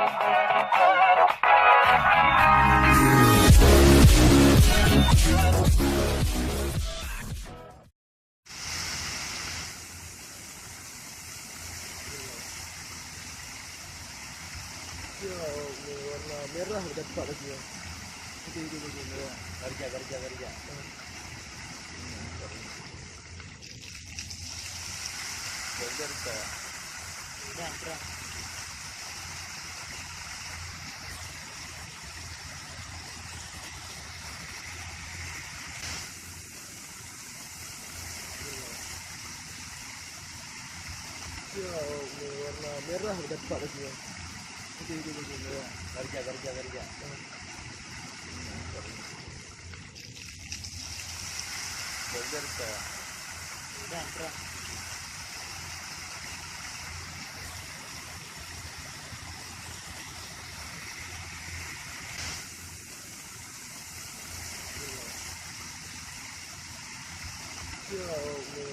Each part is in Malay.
Ya, warna merah udah dapat lagi ya. Ini merah. Garja. Garja. Dah. Ya, warna merah udah dapat lagi ya. Ini merah. Garja. Dah. Ya,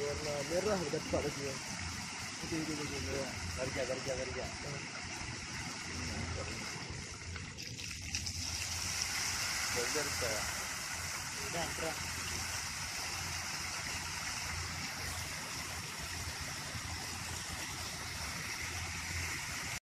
warna merah udah dapat lagi ya. Ini merah. Garja. Dah.